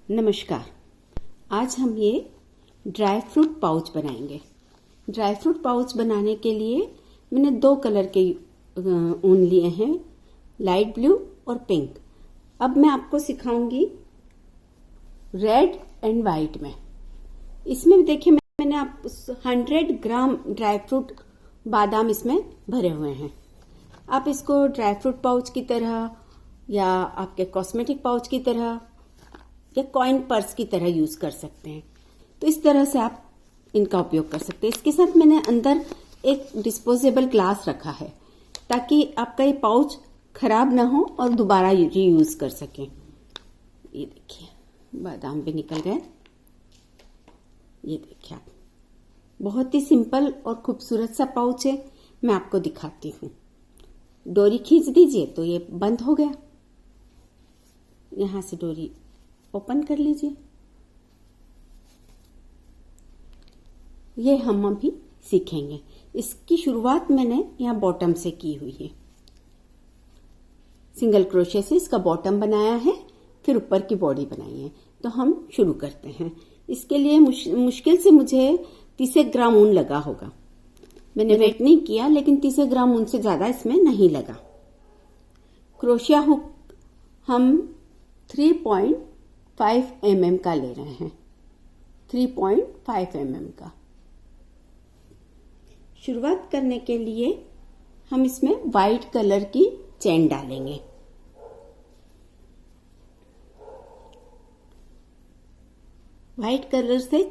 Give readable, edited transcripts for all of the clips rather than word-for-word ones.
नमस्कार। आज हम ये ड्राई फ्रूट पाउच बनाएंगे। ड्राई फ्रूट पाउच बनाने के लिए मैंने 2 कलर के ऊन लिए हैं, लाइट ब्लू और पिंक। अब मैं आपको सिखाऊंगी रेड एंड वाइट में। इसमें देखिए मैंने आप 100 ग्राम ड्राई फ्रूट बादाम इसमें भरे हुए हैं। आप इसको ड्राई फ्रूट पाउच की तरह या आपके कॉस्मेटिक पाउच की तरह या कॉइन पर्स की तरह यूज कर सकते हैं। तो इस तरह से आप इनका उपयोग कर सकते हैं। इसके साथ मैंने अंदर एक डिस्पोजेबल ग्लास रखा है ताकि आपका ये पाउच खराब ना हो और दोबारा यूज कर सकें। ये देखिए बादाम भी निकल गए। ये देखिए आप, बहुत ही सिंपल और खूबसूरत सा पाउच है। मैं आपको दिखाती हूँ। डोरी खींच दीजिए तो ये बंद हो गया। यहां से डोरी ओपन कर लीजिए। ये हम अभी सीखेंगे। इसकी शुरुआत मैंने यहाँ बॉटम से की हुई है। सिंगल क्रोशे से इसका बॉटम बनाया है, फिर ऊपर की बॉडी बनाई है। तो हम शुरू करते हैं। इसके लिए मुश्किल से मुझे 30 ग्राम ऊन लगा होगा। मैंने वेट नहीं किया, लेकिन 30 ग्राम ऊन से ज्यादा इसमें नहीं लगा। क्रोशिया हुक हम 3.5 mm का ले रहे हैं। 3.5 mm का। शुरुआत करने के लिए हम इसमें व्हाइट कलर की चेन डालेंगे। व्हाइट कलर से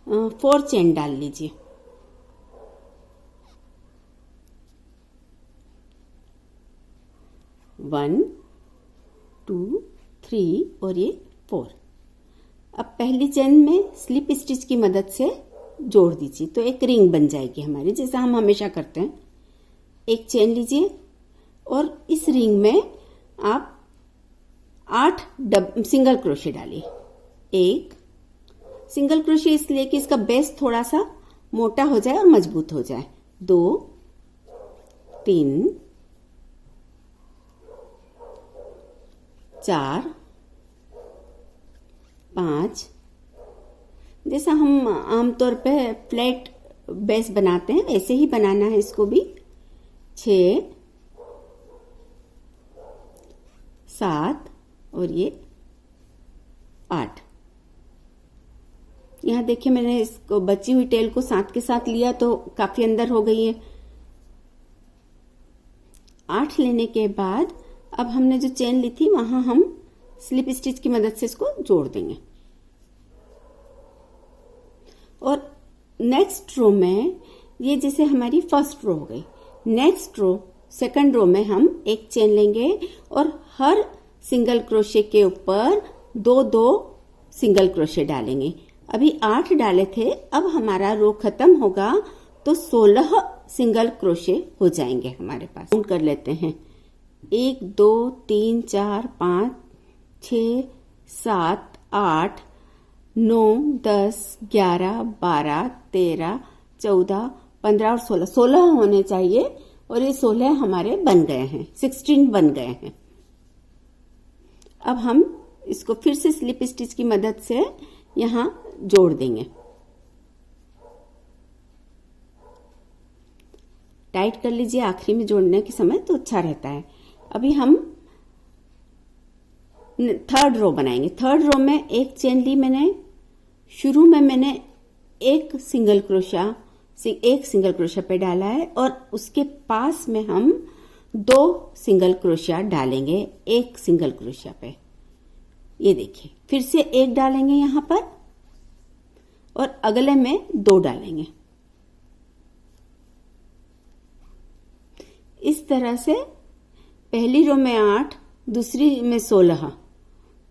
4 चेन डाल लीजिए। वन, 2, 3 और ये 4। अब पहली चेन में स्लिप स्टिच की मदद से जोड़ दीजिए तो एक रिंग बन जाएगी हमारी, जैसा हम हमेशा करते हैं। एक चेन लीजिए और इस रिंग में आप 8 सिंगल क्रोशे डालिए। एक सिंगल क्रोशे इसलिए कि इसका बेस थोड़ा सा मोटा हो जाए और मजबूत हो जाए। 2, 3, 4, 5। जैसा हम आमतौर पे फ्लैट बेस बनाते हैं वैसे ही बनाना है इसको भी। 6, 7 और ये 8। यहाँ देखिए मैंने इसको बची हुई टेल को 7 के साथ लिया तो काफी अंदर हो गई है। 8 लेने के बाद अब हमने जो चेन ली थी वहां हम स्लिप स्टिच की मदद से इसको जोड़ देंगे। और नेक्स्ट रो में ये जैसे हमारी फर्स्ट रो हो गई। नेक्स्ट रो सेकंड रो में हम एक चेन लेंगे और हर सिंगल क्रोशे के ऊपर 2-2 सिंगल क्रोशे डालेंगे। अभी 8 डाले थे, अब हमारा रो खत्म होगा तो 16 सिंगल क्रोशे हो जाएंगे हमारे पास। काउंट कर लेते हैं। 1, 2, 3, 4, 5, 6, 7, 8, 9, 10, 11, 12, 13, 14, 15 और 16। 16 होने चाहिए और ये 16 हमारे बन गए हैं। 16 बन गए हैं। अब हम इसको फिर से स्लिप स्टिच की मदद से यहां जोड़ देंगे। टाइट कर लीजिए आखिरी में जोड़ने के समय तो अच्छा रहता है। अभी हम थर्ड रो बनाएंगे। थर्ड रो में एक चेन ली मैंने। शुरू में मैंने एक सिंगल क्रोशिया पे डाला है और उसके पास में हम 2 सिंगल क्रोशिया डालेंगे एक सिंगल क्रोशिया पे। ये देखिए फिर से एक डालेंगे यहां पर और अगले में 2 डालेंगे। इस तरह से पहली रो में 8, दूसरी में 16,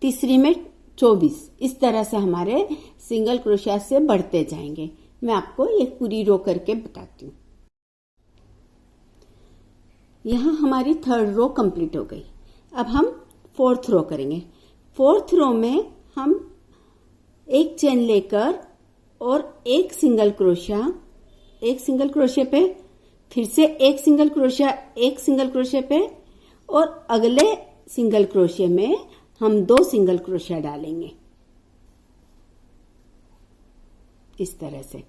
तीसरी में 24। इस तरह से हमारे सिंगल क्रोशिया से बढ़ते जाएंगे। मैं आपको ये पूरी रो करके बताती हूँ। यहां हमारी थर्ड रो कंप्लीट हो गई। अब हम फोर्थ रो करेंगे। फोर्थ रो में हम एक चेन लेकर और एक सिंगल क्रोशिया पे, फिर से एक सिंगल क्रोशिया पे और अगले सिंगल क्रोशिया में हम 2 सिंगल क्रोशिया डालेंगे। इस तरह से,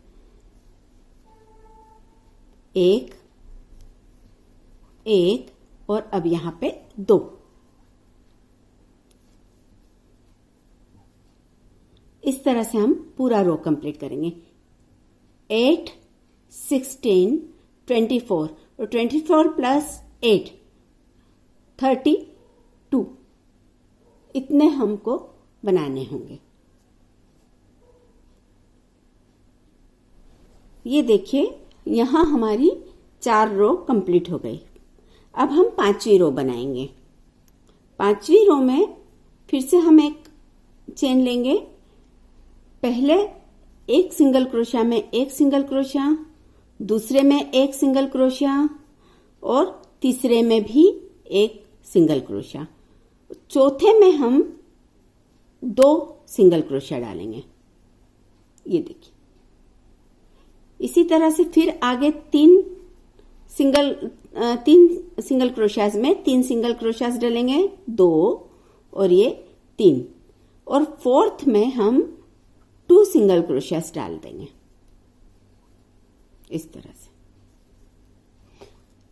एक एक, और अब यहां पे 2। इस तरह से हम पूरा रो कंप्लीट करेंगे। 8, 16, 24 और 24 प्लस 8 32, इतने हमको बनाने होंगे। ये देखिए, यहां हमारी 4 रो कंप्लीट हो गई। अब हम 5वीं रो बनाएंगे। 5वीं रो में फिर से हम एक चेन लेंगे। पहले एक सिंगल क्रोशिया में एक सिंगल क्रोशिया, दूसरे में एक सिंगल क्रोशिया और तीसरे में भी एक सिंगल क्रोशिया। चौथे में हम 2 सिंगल क्रोशिया डालेंगे। ये देखिए, इसी तरह से फिर आगे 3 सिंगल क्रोशियाज में 3 सिंगल क्रोशियाज डालेंगे, 2 और ये 3, और 4th में हम 2 सिंगल क्रोशियाज डाल देंगे। इस तरह से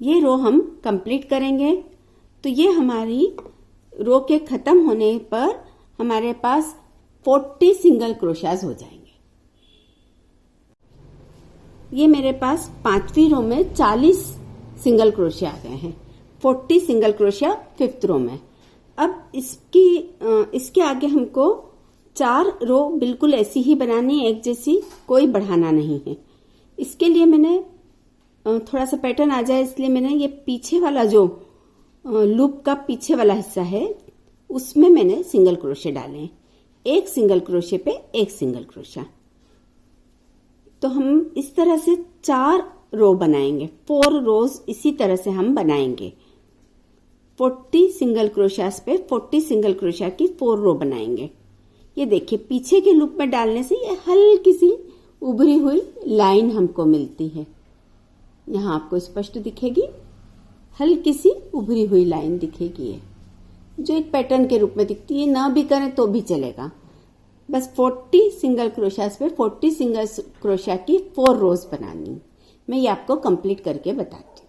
ये रो हम कंप्लीट करेंगे। तो ये हमारी रो के खत्म होने पर हमारे पास 40 सिंगल क्रोशियाज हो जाएंगे। ये मेरे पास 5वीं रो में 40 सिंगल क्रोशिया आ गए हैं। 40 सिंगल क्रोशिया 5th रो में। अब इसके आगे हमको 4 रो बिल्कुल ऐसी ही बनानी है, एक जैसी, कोई बढ़ाना नहीं है। इसके लिए मैंने थोड़ा सा पैटर्न आ जाए इसलिए मैंने ये पीछे वाला जो लूप का पीछे वाला हिस्सा है उसमें मैंने सिंगल क्रोशिया डाले हैं। एक सिंगल क्रोशिया पे एक सिंगल क्रोशिया। तो हम इस तरह से 4 रो बनाएंगे। 4 रोज इसी तरह से हम बनाएंगे। 40 सिंगल क्रोशियास पे 40 सिंगल क्रोशिया की 4 रो बनाएंगे। ये देखिए, पीछे के लूप में डालने से ये हल्की सी उभरी हुई लाइन हमको मिलती है। यहाँ आपको स्पष्ट दिखेगी, हल्की सी उभरी हुई लाइन दिखेगी ये, जो एक पैटर्न के रूप में दिखती है। ना भी करें तो भी चलेगा। बस 40 सिंगल क्रोशियास पे 40 सिंगल क्रोशिया की 4 रोज बनानी। मैं ये आपको कंप्लीट करके बताती हूँ।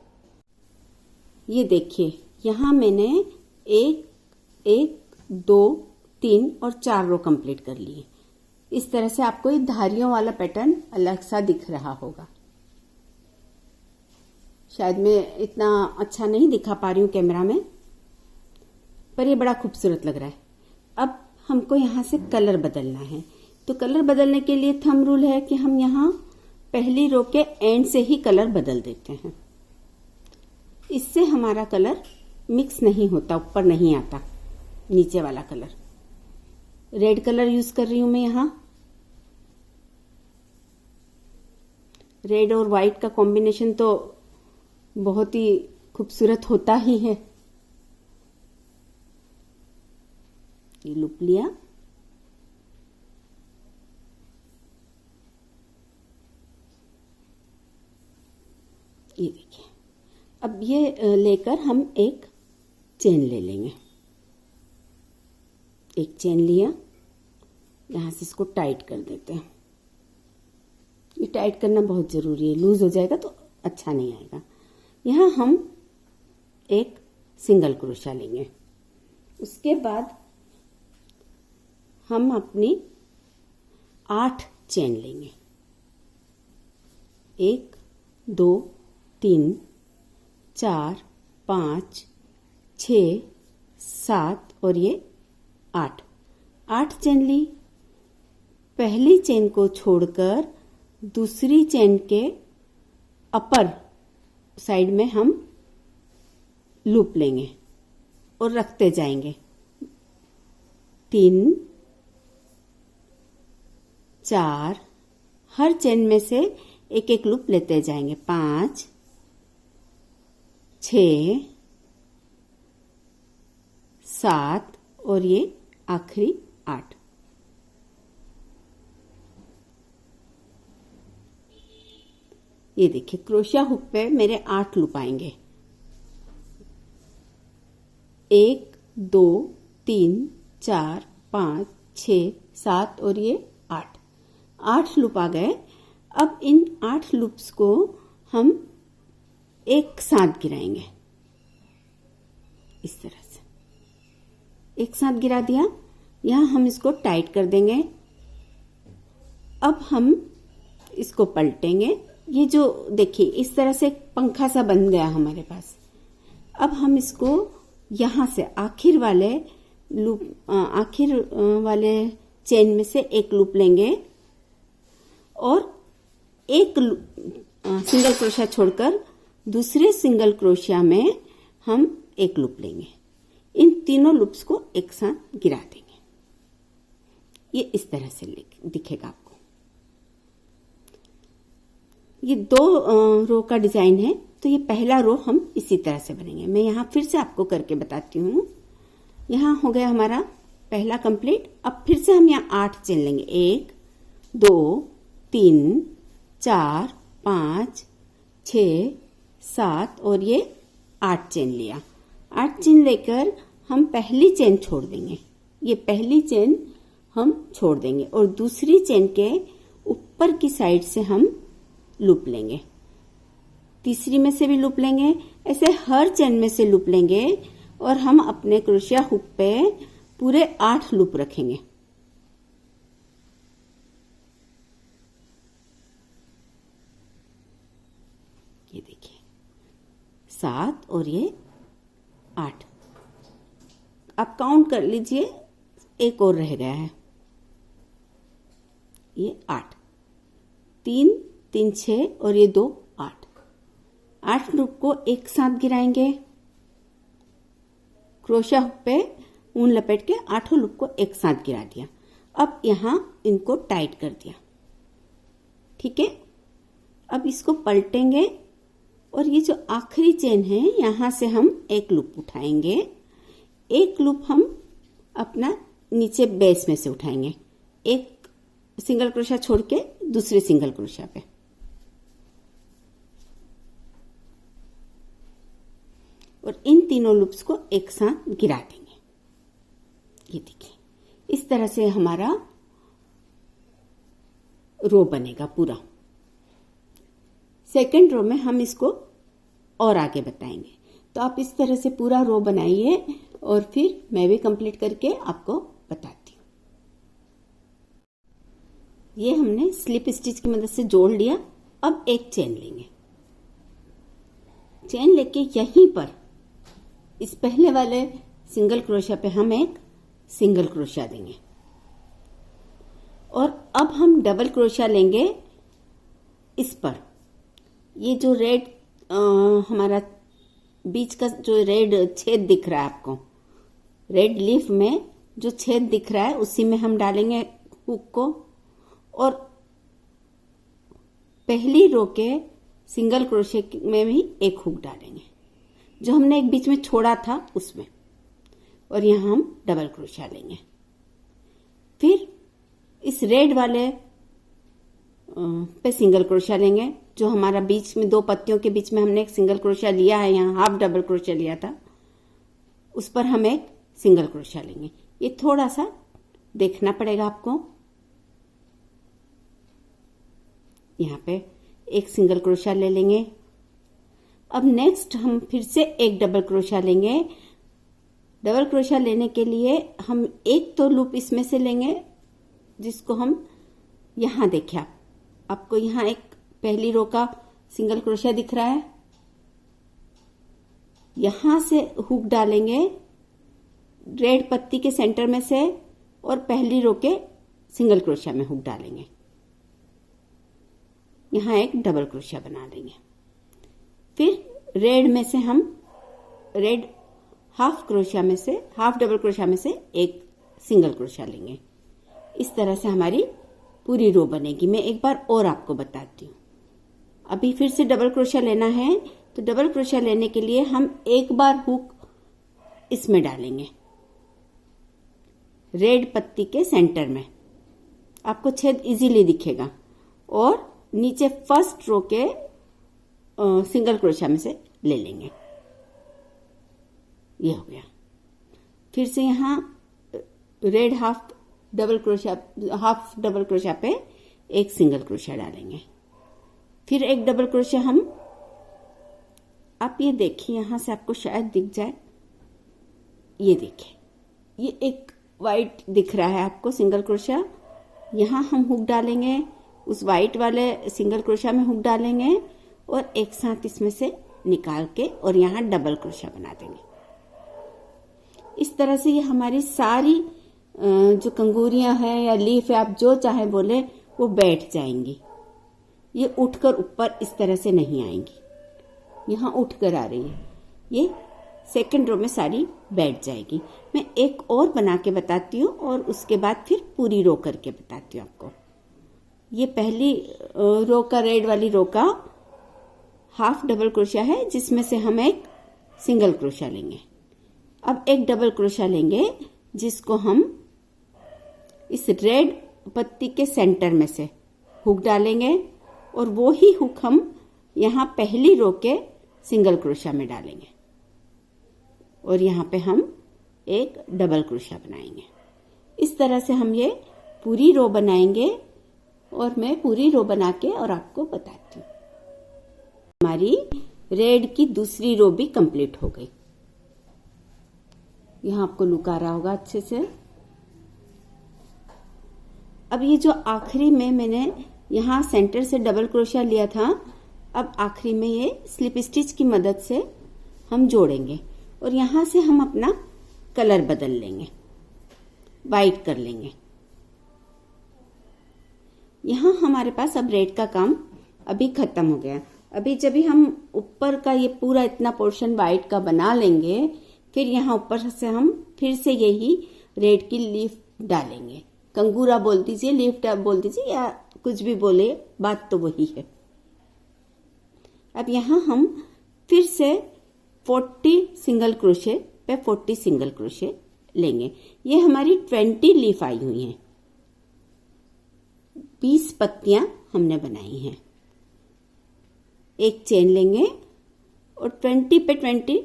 ये देखिए, यहाँ मैंने 1, 2, 3 और 4 रो कंप्लीट कर लिए। इस तरह से आपको ये धारियों वाला पैटर्न अलग सा दिख रहा होगा। शायद मैं इतना अच्छा नहीं दिखा पा रही हूँ कैमरा में, पर ये बड़ा खूबसूरत लग रहा है। अब हमको यहाँ से कलर बदलना है। तो कलर बदलने के लिए थंब रूल है कि हम यहाँ पहली रो के एंड से ही कलर बदल देते हैं। इससे हमारा कलर मिक्स नहीं होता, ऊपर नहीं आता नीचे वाला कलर। रेड कलर यूज कर रही हूं मैं यहाँ। रेड और व्हाइट का कॉम्बिनेशन तो बहुत ही खूबसूरत होता ही है। ये लूप लिया, ये देखिए। अब ये लेकर हम एक चेन ले लेंगे। एक चेन लिया, यहां से इसको टाइट कर देते हैं। ये टाइट करना बहुत जरूरी है, लूज हो जाएगा तो अच्छा नहीं आएगा। यहां हम एक सिंगल क्रोशिया लेंगे। उसके बाद हम अपनी 8 चेन लेंगे। 1, 2, 3, 4, 5, 6, 7 और ये 8। 8 चेन ली। पहली चेन को छोड़कर दूसरी चेन के अपर साइड में हम लूप लेंगे और रखते जाएंगे। 3, 4, हर चेन में से एक एक लूप लेते जाएंगे। 5, 6, 7 और ये आखिरी 8। ये देखिए, क्रोशिया हुक पे मेरे 8 लूप आएंगे। 1, 2, 3, 4, 5, 6, 7 और ये 8 लूप आ गए। अब इन 8 लूप्स को हम एक साथ गिराएंगे, इस तरह से एक साथ गिरा दिया। यहां हम इसको टाइट कर देंगे। अब हम इसको पलटेंगे। ये जो देखिए इस तरह से एक पंखा सा बन गया हमारे पास। अब हम इसको यहां से आखिर वाले चेन में से एक लूप लेंगे और एक सिंगल क्रोशिया छोड़कर दूसरे सिंगल क्रोशिया में हम एक लूप लेंगे। इन तीनों लूप्स को एक साथ गिरा देंगे। ये इस तरह से दिखेगा आपको। ये 2 रो का डिजाइन है, तो ये पहला रो हम इसी तरह से बनेंगे। मैं यहाँ फिर से आपको करके बताती हूँ। यहाँ हो गया हमारा पहला कंप्लीट। अब फिर से हम यहाँ 8 चेन लेंगे। 1 2 3 4 5 6 7 और ये 8 चेन लिया। 8 चेन लेकर हम पहली चेन छोड़ देंगे। ये पहली चेन हम छोड़ देंगे और दूसरी चेन के ऊपर की साइड से हम लूप लेंगे। तीसरी में से भी लूप लेंगे। ऐसे हर चेन में से लूप लेंगे और हम अपने क्रोशिया हुक पे पूरे 8 लूप रखेंगे। ये देखिए 7 और ये 8। आप काउंट कर लीजिए, एक और रह गया है। ये 8, 3 3 6 और ये 2 8। 8 लूप को एक साथ गिराएंगे। क्रोशिया हुक पे ऊन लपेट के 8 लूप को एक साथ गिरा दिया। अब यहां इनको टाइट कर दिया। ठीक है। अब इसको पलटेंगे और ये जो आखिरी चेन है यहां से हम एक लूप उठाएंगे। एक लूप हम अपना नीचे बेस में से उठाएंगे। एक सिंगल क्रोशिया छोड़ के दूसरे सिंगल क्रोशिया पे। और इन तीनों लूप्स को एक साथ गिरा देंगे। ये देखिए इस तरह से हमारा रो बनेगा पूरा। सेकंड रो में हम इसको और आगे बताएंगे। तो आप इस तरह से पूरा रो बनाइए और फिर मैं भी कंप्लीट करके आपको बताती हूँ। ये हमने स्लिप स्टिच की मदद से जोड़ लिया। अब एक चेन लेंगे। चेन लेके यहीं पर इस पहले वाले सिंगल क्रोशिया पे हम एक सिंगल क्रोशिया देंगे और अब हम डबल क्रोशिया लेंगे इस पर। ये जो रेड हमारा बीच का जो रेड छेद दिख रहा है आपको, रेड लीफ में जो छेद दिख रहा है उसी में हम डालेंगे हुक को और पहली रो के सिंगल क्रोशिया में भी एक हुक डालेंगे जो हमने एक बीच में छोड़ा था उसमें, और यहां हम डबल क्रोशिया लेंगे। फिर इस रेड वाले पे सिंगल क्रोशिया लेंगे जो हमारा बीच में 2 पत्तियों के बीच में हमने एक सिंगल क्रोशिया लिया है, यहाँ हाफ डबल क्रोशिया लिया था, उस पर हम एक सिंगल क्रोशिया लेंगे। ये थोड़ा सा देखना पड़ेगा आपको। यहाँ पे एक सिंगल क्रोशिया ले लेंगे। अब नेक्स्ट हम फिर से एक डबल क्रोशिया लेंगे। डबल क्रोशिया लेने के लिए हम एक तो लूप इसमें से लेंगे जिसको हम यहां देखिए, आपको यहां एक पहली रो का सिंगल क्रोशिया दिख रहा है, यहां से हुक डालेंगे रेड पत्ती के सेंटर में से और पहली रो के सिंगल क्रोशिया में हुक डालेंगे। यहां एक डबल क्रोशिया बना लेंगे। फिर रेड में से हम रेड हाफ क्रोशिया में से, हाफ डबल क्रोशिया में से एक सिंगल क्रोशिया लेंगे। इस तरह से हमारी पूरी रो बनेगी। मैं एक बार और आपको बताती हूँ। अभी फिर से डबल क्रोशिया लेना है, तो डबल क्रोशिया लेने के लिए हम एक बार हुक इसमें डालेंगे रेड पत्ती के सेंटर में, आपको छेद इजीली दिखेगा, और नीचे फर्स्ट रो के सिंगल क्रोशिया में से ले लेंगे। ये हो गया। फिर से यहां रेड हाफ डबल क्रोशिया पे एक सिंगल क्रोशिया डालेंगे फिर एक डबल क्रोशिया हम, आप ये देखिए, यहां से आपको शायद दिख जाए, ये देखिए, ये एक वाइट दिख रहा है आपको सिंगल क्रोशिया, यहां हम हुक डालेंगे, उस वाइट वाले सिंगल क्रोशिया में हुक डालेंगे और एक साथ इसमें से निकाल के और यहां डबल क्रोशिया बना देंगे। इस तरह से ये हमारी सारी जो कंगूरियां हैं या लीफ है, आप जो चाहे बोले, वो बैठ जाएंगी। ये उठकर ऊपर इस तरह से नहीं आएंगी, यहाँ उठकर आ रही है, ये सेकंड रो में सारी बैठ जाएगी। मैं एक और बना के बताती हूँ और उसके बाद फिर पूरी रो करके बताती हूँ आपको। ये पहली रो का, रेड वाली रो का हाफ डबल क्रोशिया है, जिसमें से हम एक सिंगल क्रोशिया लेंगे। अब एक डबल क्रोशिया लेंगे, जिसको हम इस रेड पत्ती के सेंटर में से हुक डालेंगे और वो ही हुक हम यहाँ पहली रो के सिंगल क्रोशिया में डालेंगे और यहाँ पे हम एक डबल क्रोशिया बनाएंगे। इस तरह से हम ये पूरी रो बनाएंगे और मैं पूरी रो बना के और आपको बताती हूँ। हमारी रेड की दूसरी रो भी कंप्लीट हो गई। यहाँ आपको लुक आ रहा होगा अच्छे से। अब ये जो आखिरी में मैंने यहाँ सेंटर से डबल क्रोशिया लिया था, अब आखिरी में ये स्लिप स्टिच की मदद से हम जोड़ेंगे और यहाँ से हम अपना कलर बदल लेंगे, वाइट कर लेंगे। यहाँ हमारे पास अब रेड का काम अभी खत्म हो गया। अभी जब भी हम ऊपर का ये पूरा इतना पोर्शन वाइट का बना लेंगे, फिर यहाँ ऊपर से हम फिर से यही रेड की लीफ डालेंगे। कंगूरा बोल दीजिए, लीफ बोल दीजिए, या कुछ भी बोले, बात तो वही है। अब यहाँ हम फिर से 40 सिंगल क्रोशे पे 40 सिंगल क्रोशे लेंगे। ये हमारी 20 लीफ आई हुई हैं, 20 पत्तियां हमने बनाई हैं। एक चेन लेंगे और 20 पे 20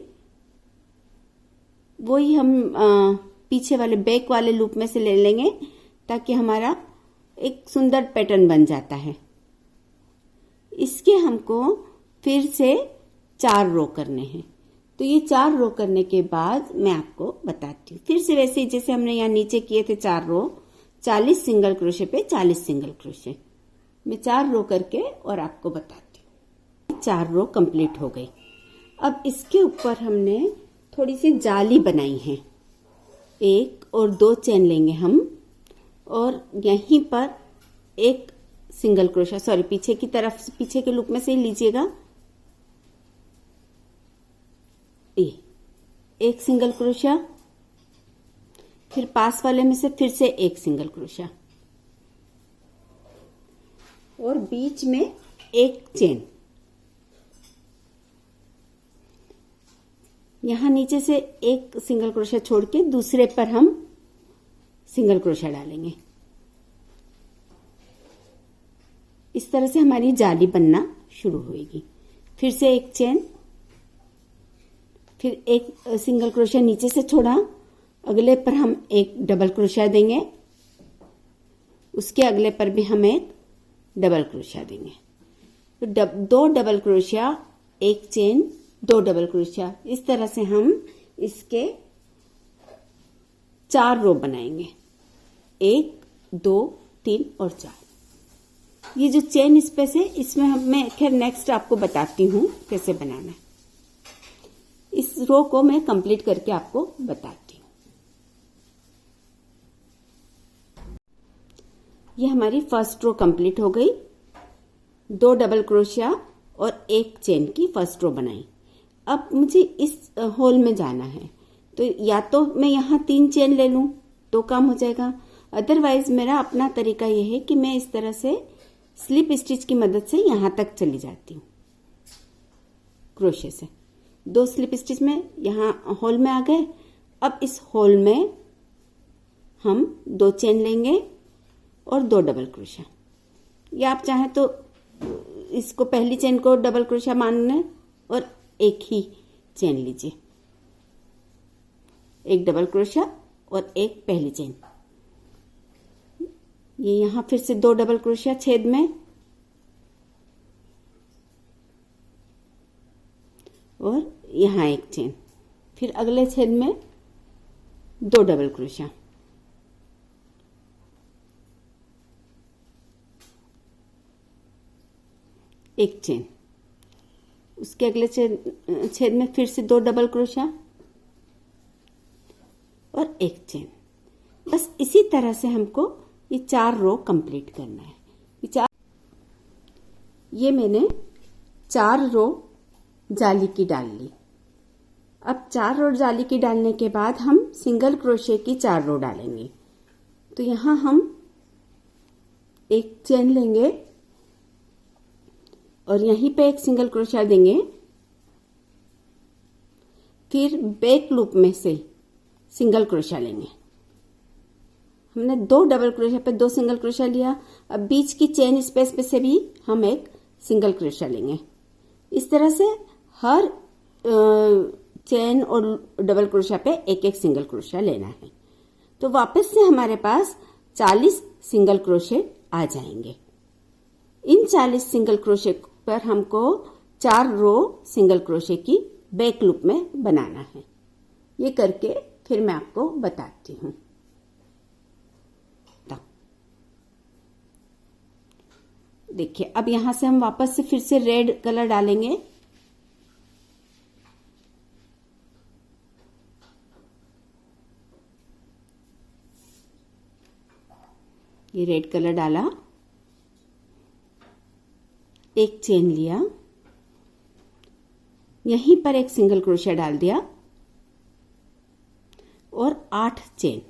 वही हम पीछे वाले बैक वाले लूप में से ले लेंगे, ताकि हमारा एक सुंदर पैटर्न बन जाता है। इसके हमको फिर से 4 रो करने हैं। तो ये 4 रो करने के बाद मैं आपको बताती हूँ। फिर से वैसे ही जैसे हमने यहाँ नीचे किए थे 4 रो, 40 सिंगल क्रोशे पे 40 सिंगल क्रोशे, मैं 4 रो करके और आपको बताती हूँ। 4 रो कंप्लीट हो गई। अब इसके ऊपर हमने थोड़ी सी जाली बनाई है। 1 और 2 चेन लेंगे हम और यहीं पर एक सिंगल क्रोशा, सॉरी पीछे की तरफ, पीछे के लूप में से ही लीजिएगा, ये एक सिंगल क्रोशा, फिर पास वाले में से फिर से एक सिंगल क्रोशा और बीच में एक चेन। यहां नीचे से एक सिंगल क्रोशा छोड़ के दूसरे पर हम सिंगल क्रोशा डालेंगे। इस तरह से हमारी जाली बनना शुरू होगी। फिर से एक चेन, फिर एक सिंगल क्रोशा नीचे से छोड़ा, अगले पर हम एक डबल क्रोशा देंगे, उसके अगले पर भी हम एक डबल क्रोशा देंगे। तो 2 डबल क्रोशा, एक चेन, 2 डबल क्रोशा, इस तरह से हम इसके 4 रो बनाएंगे। 1, 2, 3 और 4। ये जो चेन स्पेस है, इसमें मैं खैर नेक्स्ट आपको बताती हूँ कैसे बनाना है। इस रो को मैं कंप्लीट करके आपको बताती हूँ। ये हमारी फर्स्ट रो कंप्लीट हो गई। 2 डबल क्रोशिया और एक चेन की फर्स्ट रो बनाई। अब मुझे इस होल में जाना है, तो या तो मैं यहाँ 3 चेन ले लूं तो काम हो जाएगा, अदरवाइज मेरा अपना तरीका यह है कि मैं इस तरह से स्लिप स्टिच की मदद से यहां तक चली जाती हूँ क्रोशे से। 2 स्लिप स्टिच में यहाँ होल में आ गए। अब इस होल में हम 2 चेन लेंगे और 2 डबल क्रोशा, या आप चाहें तो इसको पहली चेन को डबल क्रोशा मान लें और एक ही चेन लीजिए, एक डबल क्रोशा और एक पहली चेन। ये यहां फिर से 2 डबल क्रोशिया छेद में, यहाँ एक चेन, फिर अगले छेद में 2 डबल क्रोशिया, एक चेन, उसके अगले छेद में फिर से 2 डबल क्रोशिया और एक चेन। बस इसी तरह से हमको ये 4 रो कंप्लीट करना है। ये मैंने 4 रो जाली की डाल ली। अब 4 रो जाली की डालने के बाद हम सिंगल क्रोशे की 4 रो डालेंगे। तो यहाँ हम एक चेन लेंगे और यहीं पे एक सिंगल क्रोशिया देंगे, फिर बैक लूप में से सिंगल क्रोशिया लेंगे। हमने 2 डबल क्रोशिया पे 2 सिंगल क्रोशिया लिया। अब बीच की चेन स्पेस पे से भी हम एक सिंगल क्रोशिया लेंगे। इस तरह से हर चेन और डबल क्रोशिया पे एक एक सिंगल क्रोशिया लेना है। तो वापस से हमारे पास 40 सिंगल क्रोशे आ जाएंगे। इन 40 सिंगल क्रोशे पर हमको 4 रो सिंगल क्रोशे की बैक लूप में बनाना है। ये करके फिर मैं आपको बताती हूँ। देखिए, अब यहां से हम वापस से फिर से रेड कलर डालेंगे। ये रेड कलर डाला, एक चेन लिया, यहीं पर एक सिंगल क्रोशिया डाल दिया और 8 चेन।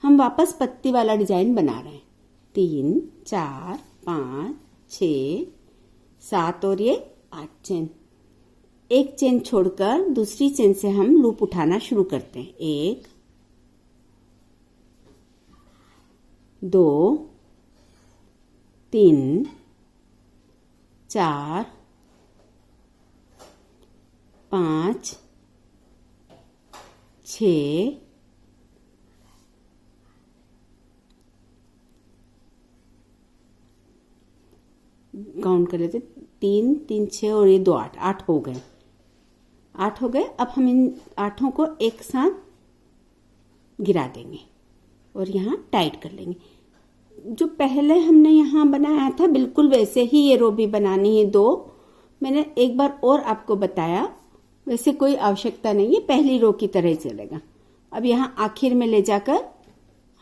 हम वापस पत्ती वाला डिजाइन बना रहे हैं। 3, 4, 5, 6, 7 और ये 8 चेन। एक चेन छोड़कर दूसरी चेन से हम लूप उठाना शुरू करते हैं। 1, 2, 3, 4, 5, 6, काउंट कर लेते, 3, 3, 6 और ये 2, 8, 8 हो गए। 8 हो गए। अब हम इन 8 को एक साथ गिरा देंगे और यहाँ टाइट कर लेंगे। जो पहले हमने यहाँ बनाया था बिल्कुल वैसे ही ये रो भी बनानी है। 2 मैंने एक बार और आपको बताया, वैसे कोई आवश्यकता नहीं है, पहली रो की तरह ही चलेगा। अब यहाँ आखिर में ले जाकर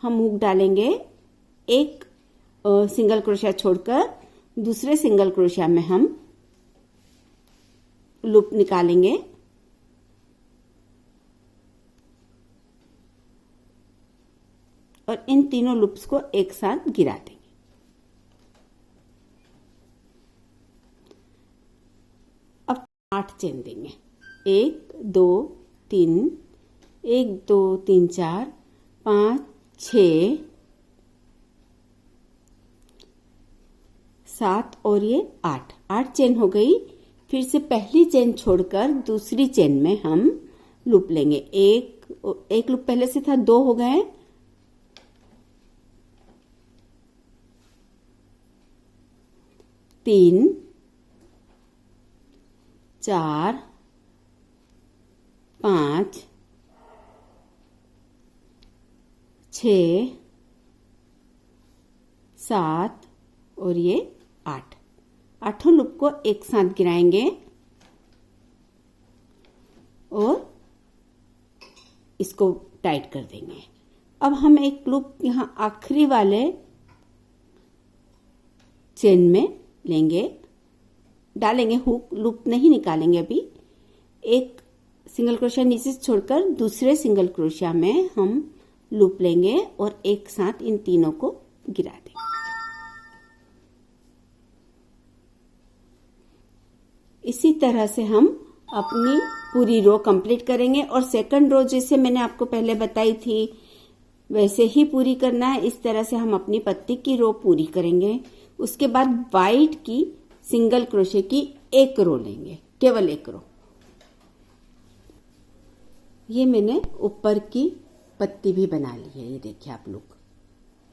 हम हुक डालेंगे। एक सिंगल क्रोशिया छोड़कर दूसरे सिंगल क्रोशिया में हम लूप निकालेंगे और इन तीनों लूप्स को एक साथ गिरा देंगे। अब 8 चेन देंगे। 1, 2, 3, 1, 2, 3, 4, 5, 6, 7 और ये 8। 8 चेन हो गई। फिर से पहली चेन छोड़कर दूसरी चेन में हम लूप लेंगे। एक लूप पहले से था, 2 हो गए। तीन, 4, 5, 6, 7 और ये 8। 8 लूप को एक साथ गिराएंगे और इसको टाइट कर देंगे। अब हम एक लूप यहाँ आखिरी वाले चेन में लेंगे, डालेंगे हुक। लूप नहीं निकालेंगे अभी। एक सिंगल क्रोशिया नीचे से छोड़कर दूसरे सिंगल क्रोशिया में हम लूप लेंगे और एक साथ इन तीनों को गिरा देंगे। इसी तरह से हम अपनी पूरी रो कंप्लीट करेंगे और सेकंड रो जैसे मैंने आपको पहले बताई थी वैसे ही पूरी करना है। इस तरह से हम अपनी पत्ती की रो पूरी करेंगे। उसके बाद वाइट की सिंगल क्रोशे की एक रो लेंगे, केवल एक रो। ये मैंने ऊपर की पत्ती भी बना ली है। ये देखिए आप लोग,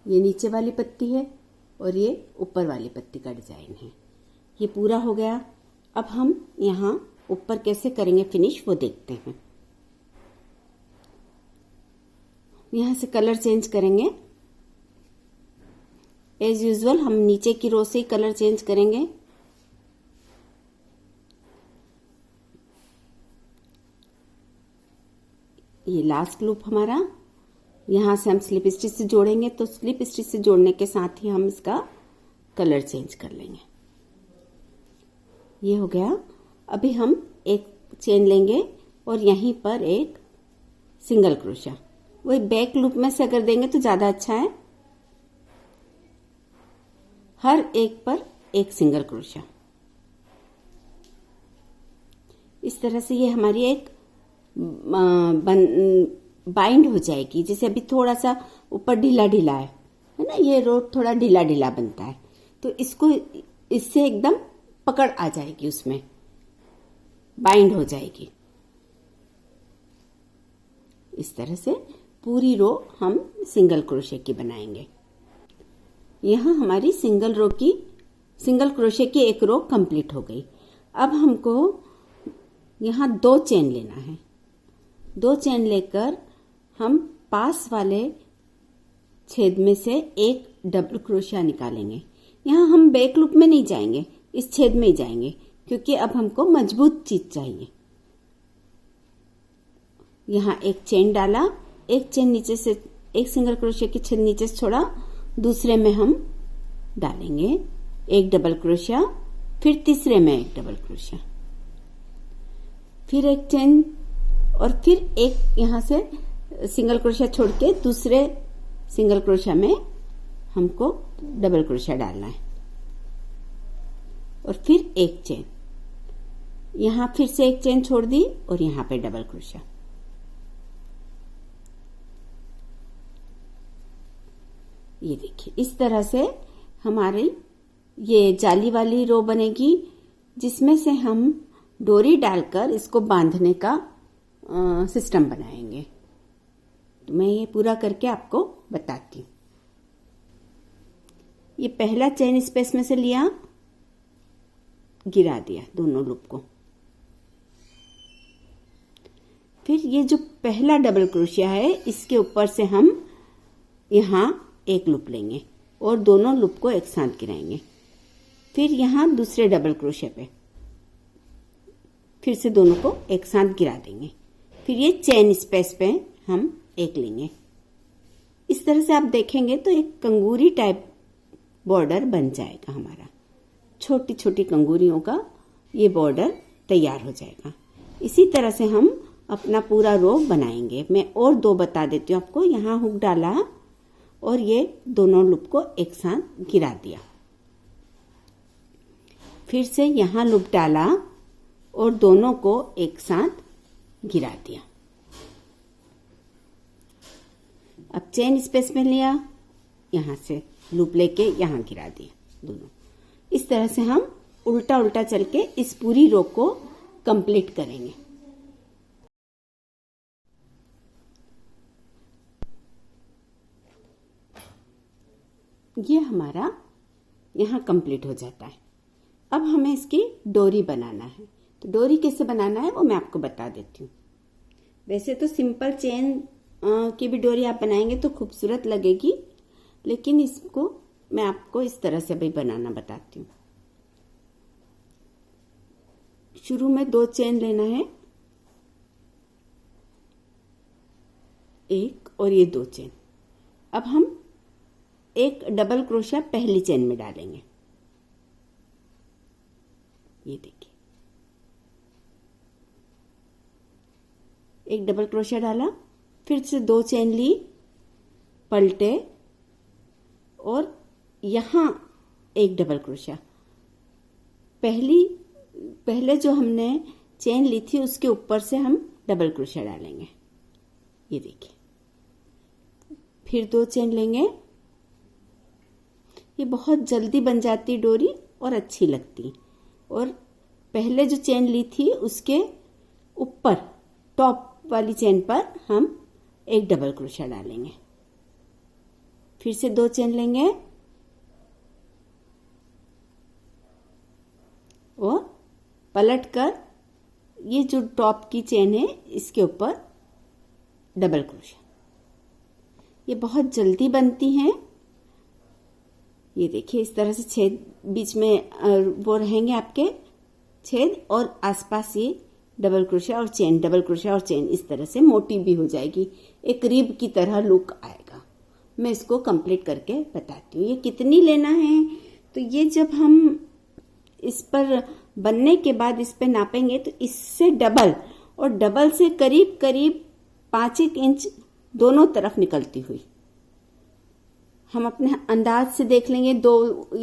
ये नीचे वाली पत्ती है और ये ऊपर वाली पत्ती का डिजाइन है। ये पूरा हो गया। अब हम यहाँ ऊपर कैसे करेंगे फिनिश वो देखते हैं। यहाँ से कलर चेंज करेंगे। एज यूजुअल हम नीचे की रो से ही कलर चेंज करेंगे। ये लास्ट लूप हमारा, यहाँ से हम स्लिप स्टिच से जोड़ेंगे, तो स्लिप स्टिच से जोड़ने के साथ ही हम इसका कलर चेंज कर लेंगे। ये हो गया। अभी हम एक चेन लेंगे और यहीं पर एक सिंगल क्रोशा, वही बैक लूप में से अगर देंगे तो ज्यादा अच्छा है। हर एक पर एक सिंगल क्रोशा। इस तरह से ये हमारी एक बाइंड हो जाएगी। जैसे अभी थोड़ा सा ऊपर ढीला ढीला है ना, ये रोड थोड़ा ढीला ढीला बनता है, तो इसको इससे एकदम पकड़ आ जाएगी, उसमें बाइंड हो जाएगी। इस तरह से पूरी रो हम सिंगल क्रोशे की बनाएंगे। यहां हमारी सिंगल क्रोशे की एक रो कंप्लीट हो गई। अब हमको यहां 2 चेन लेना है। 2 चेन लेकर हम पास वाले छेद में से एक डबल क्रोशिया निकालेंगे। यहाँ हम बैक लूप में नहीं जाएंगे, इस छेद में ही जाएंगे, क्योंकि अब हमको मजबूत चीज चाहिए। यहाँ एक चेन डाला, एक चेन नीचे से, एक सिंगल क्रोशिया की छेद नीचे से छोड़ा, दूसरे में हम डालेंगे एक डबल क्रोशिया, फिर तीसरे में एक डबल क्रोशिया, फिर एक चेन, और फिर एक यहाँ से सिंगल क्रोशिया छोड़ के दूसरे सिंगल क्रोशिया में हमको डबल क्रोशिया डालना है, और फिर एक चेन, यहाँ फिर से एक चेन छोड़ दी और यहाँ पे डबल क्रोशिया। ये देखिए, इस तरह से हमारी ये जाली वाली रो बनेगी, जिसमें से हम डोरी डालकर इसको बांधने का सिस्टम बनाएंगे। तो मैं ये पूरा करके आपको बताती हूँ। ये पहला चेन स्पेस में से लिया, गिरा दिया दोनों लूप को। फिर ये जो पहला डबल क्रोशिया है, इसके ऊपर से हम यहाँ एक लूप लेंगे और दोनों लूप को एक साथ गिराएंगे। फिर यहाँ दूसरे डबल क्रोशिया पे फिर से दोनों को एक साथ गिरा देंगे। फिर ये चेन स्पेस पे हम एक लेंगे। इस तरह से आप देखेंगे तो एक कंगूरी टाइप बॉर्डर बन जाएगा हमारा। छोटी छोटी कंगूरियों का ये बॉर्डर तैयार हो जाएगा। इसी तरह से हम अपना पूरा रो बनाएंगे। मैं और 2 बता देती हूँ आपको। यहाँ हुक डाला और ये दोनों लूप को एक साथ गिरा दिया। फिर से यहाँ लूप डाला और दोनों को एक साथ गिरा दिया। अब चेन स्पेस में लिया, यहाँ से लूप लेके यहाँ गिरा दिया दोनों। इस तरह से हम उल्टा उल्टा चल के इस पूरी रो को कंप्लीट करेंगे। ये हमारा यहाँ कंप्लीट हो जाता है। अब हमें इसकी डोरी बनाना है। तो डोरी कैसे बनाना है वो मैं आपको बता देती हूँ। वैसे तो सिंपल चेन की भी डोरी आप बनाएंगे तो खूबसूरत लगेगी, लेकिन इसको मैं आपको इस तरह से भी बनाना बताती हूँ। शुरू में 2 चेन लेना है, एक और ये 2 चेन। अब हम एक डबल क्रोशिया पहली चेन में डालेंगे। ये देखिए, एक डबल क्रोशिया डाला, फिर से 2 चेन ली, पलटे और यहां एक डबल क्रोशिया। पहले जो हमने चेन ली थी उसके ऊपर से हम डबल क्रोशिया डालेंगे। ये देखिए, फिर 2 चेन लेंगे। ये बहुत जल्दी बन जाती डोरी और अच्छी लगती। और पहले जो चेन ली थी उसके ऊपर टॉप वाली चेन पर हम एक डबल क्रोशिया डालेंगे। फिर से 2 चेन लेंगे और पलट कर ये जो टॉप की चेन है इसके ऊपर डबल क्रोशिया। ये बहुत जल्दी बनती हैं। ये देखिए इस तरह से छेद बीच में वो रहेंगे आपके छेद, और आसपास ये डबल क्रोशिया और चेन, डबल क्रोशिया और चेन, इस तरह से मोटी भी हो जाएगी, एक रिब की तरह लुक आएगा। मैं इसको कंप्लीट करके बताती हूँ। ये कितनी लेना है, तो ये जब हम इस पर बनने के बाद इस पे नापेंगे तो इससे डबल और डबल से करीब करीब 5-1 इंच दोनों तरफ निकलती हुई हम अपने अंदाज से देख लेंगे।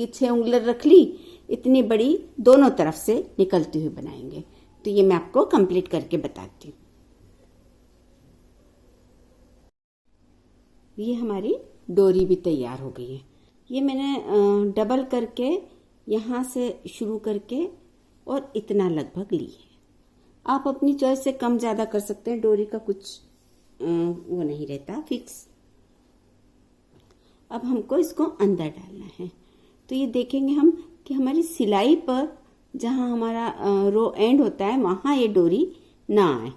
6 उंगली रख ली, इतनी बड़ी दोनों तरफ से निकलती हुई बनाएंगे। तो ये मैं आपको कंप्लीट करके बताती हूँ। ये हमारी डोरी भी तैयार हो गई है। ये मैंने डबल करके यहाँ से शुरू करके और इतना लगभग ली है। आप अपनी चॉइस से कम ज़्यादा कर सकते हैं, डोरी का कुछ वो नहीं रहता फिक्स। अब हमको इसको अंदर डालना है। तो ये देखेंगे हम कि हमारी सिलाई पर जहाँ हमारा रो एंड होता है वहाँ ये डोरी ना आए।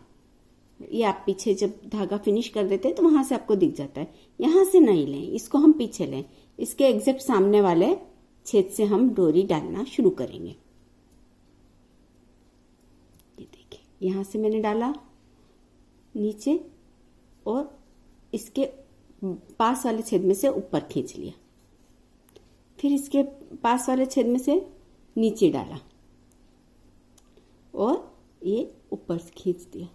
ये आप पीछे जब धागा फिनिश कर देते हैं तो वहाँ से आपको दिख जाता है। यहाँ से नहीं लें, इसको हम पीछे लें। इसके एग्जैक्ट सामने वाले छेद से हम डोरी डालना शुरू करेंगे। ये देखिए यहाँ से मैंने डाला नीचे और इसके पास वाले छेद में से ऊपर खींच लिया, फिर इसके पास वाले छेद में से नीचे डाला और ये ऊपर से खींच दिया।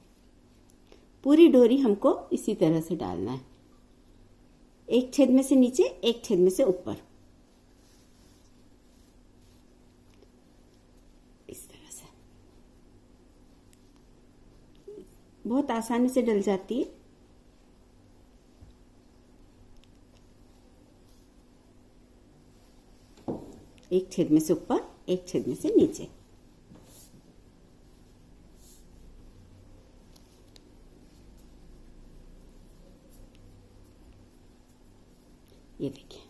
पूरी डोरी हमको इसी तरह से डालना है, एक छेद में से नीचे, एक छेद में से ऊपर, इस तरह से। बहुत आसानी से डल जाती है। एक छेद में से ऊपर, एक छेद में से नीचे। ये देखिए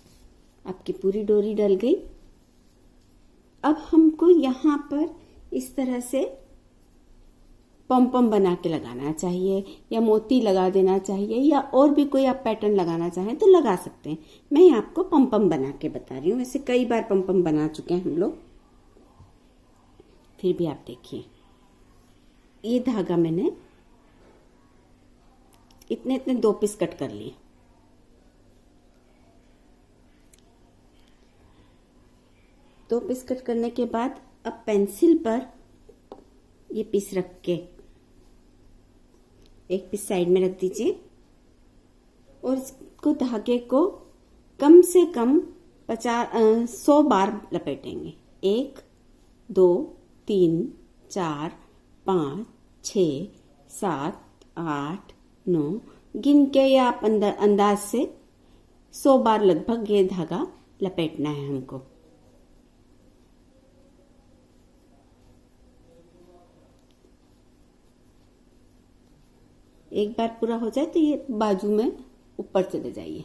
आपकी पूरी डोरी डल गई। अब हमको यहाँ पर इस तरह से पम पम बना के लगाना चाहिए, या मोती लगा देना चाहिए, या और भी कोई आप पैटर्न लगाना चाहें तो लगा सकते हैं। मैं आपको पम पम बना के बता रही हूँ। ऐसे कई बार पम पम बना चुके हैं हम लोग। फिर भी आप देखिए ये धागा मैंने इतने इतने 2 पीस कट कर लिए। दो पीस कट करने के बाद अब पेंसिल पर ये पीस रख के एक पीस साइड में रख दीजिए और इसको धागे को कम से कम 100 बार लपेटेंगे। 1 2 3 4 5 6 7 8 9 गिन के या आप अंदाज से 100 बार लगभग ये धागा लपेटना है हमको। एक बार पूरा हो जाए तो ये बाजू में ऊपर चले जाइए।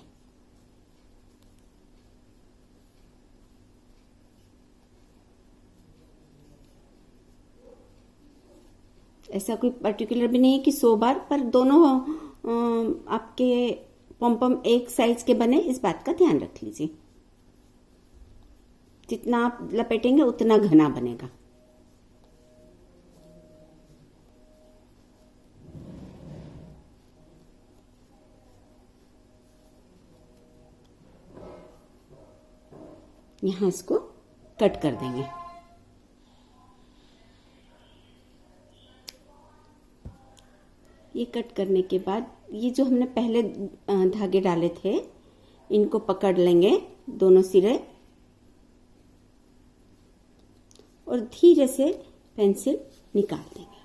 ऐसा कोई पर्टिकुलर भी नहीं है कि 100 बार, पर दोनों आपके पॉम एक साइज के बने, इस बात का ध्यान रख लीजिए। जितना आप लपेटेंगे उतना घना बनेगा। यहाँ इसको कट कर देंगे। ये कट करने के बाद ये जो हमने पहले धागे डाले थे इनको पकड़ लेंगे दोनों सिरे और धीरे से पेंसिल निकाल देंगे।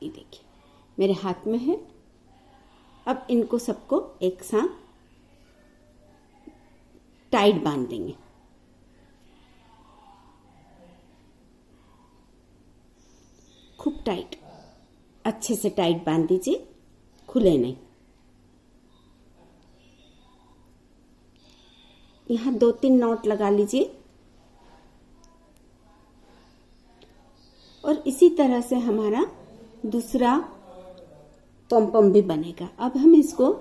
ये देखिए मेरे हाथ में है। अब इनको सबको एक साथ टाइट बांध देंगे। खूब टाइट, अच्छे से टाइट बांध दीजिए, खुले नहीं। यहाँ 2-3 नॉट लगा लीजिए और इसी तरह से हमारा दूसरा पॉम भी बनेगा। अब हम इसको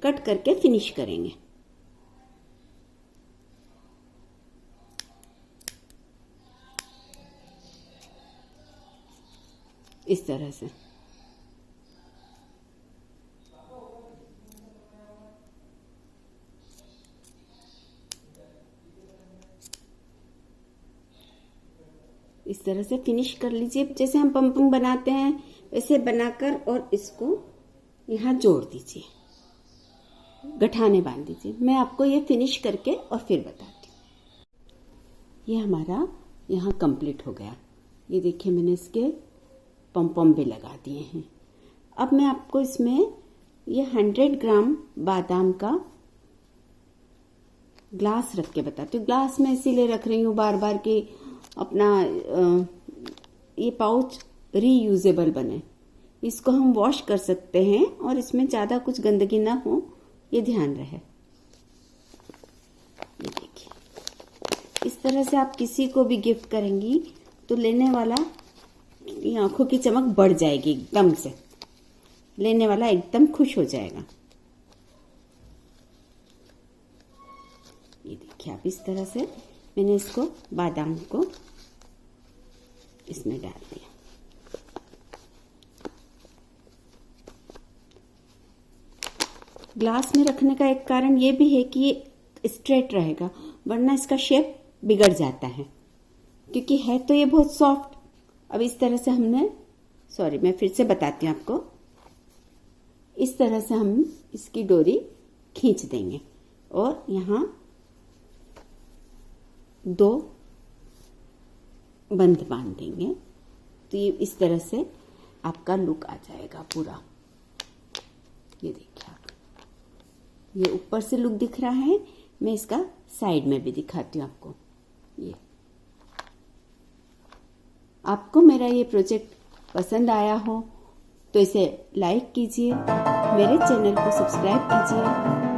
कट करके फिनिश करेंगे। इस तरह से इस तरह से फिनिश कर लीजिए। जैसे हम पम बनाते हैं वैसे बनाकर और इसको यहाँ जोड़ दीजिए, गठाने बांध दीजिए। मैं आपको ये फिनिश करके और फिर बताती हूँ। ये हमारा यहाँ कंप्लीट हो गया। ये देखिए मैंने इसके पम भी लगा दिए हैं। अब मैं आपको इसमें ये 100 ग्राम बादाम का ग्लास रख के बताती हूँ। ग्लास में इसीलिए रख रही हूँ बार बार कि अपना ये पाउच रीयूजेबल बने। इसको हम वॉश कर सकते हैं और इसमें ज़्यादा कुछ गंदगी ना हो, ये ध्यान रहे। ये देखिए इस तरह से आप किसी को भी गिफ्ट करेंगी तो लेने वाला की आंखों की चमक बढ़ जाएगी, एकदम से लेने वाला एकदम खुश हो जाएगा। ये देखिए आप इस तरह से मैंने इसको बादाम को इसमें डाल दिया। ग्लास में रखने का एक कारण ये भी है कि ये स्ट्रेट रहेगा, वरना इसका शेप बिगड़ जाता है, क्योंकि है तो ये बहुत सॉफ्ट। अब इस तरह से मैं फिर से बताती हूँ आपको। इस तरह से हम इसकी डोरी खींच देंगे और यहाँ 2 बंद बांध देंगे, तो ये इस तरह से आपका लुक आ जाएगा पूरा। ये देखिए आप, ये ऊपर से लुक दिख रहा है। मैं इसका साइड में भी दिखाती हूँ आपको। ये आपको मेरा ये प्रोजेक्ट पसंद आया हो तो इसे लाइक कीजिए, मेरे चैनल को सब्सक्राइब कीजिए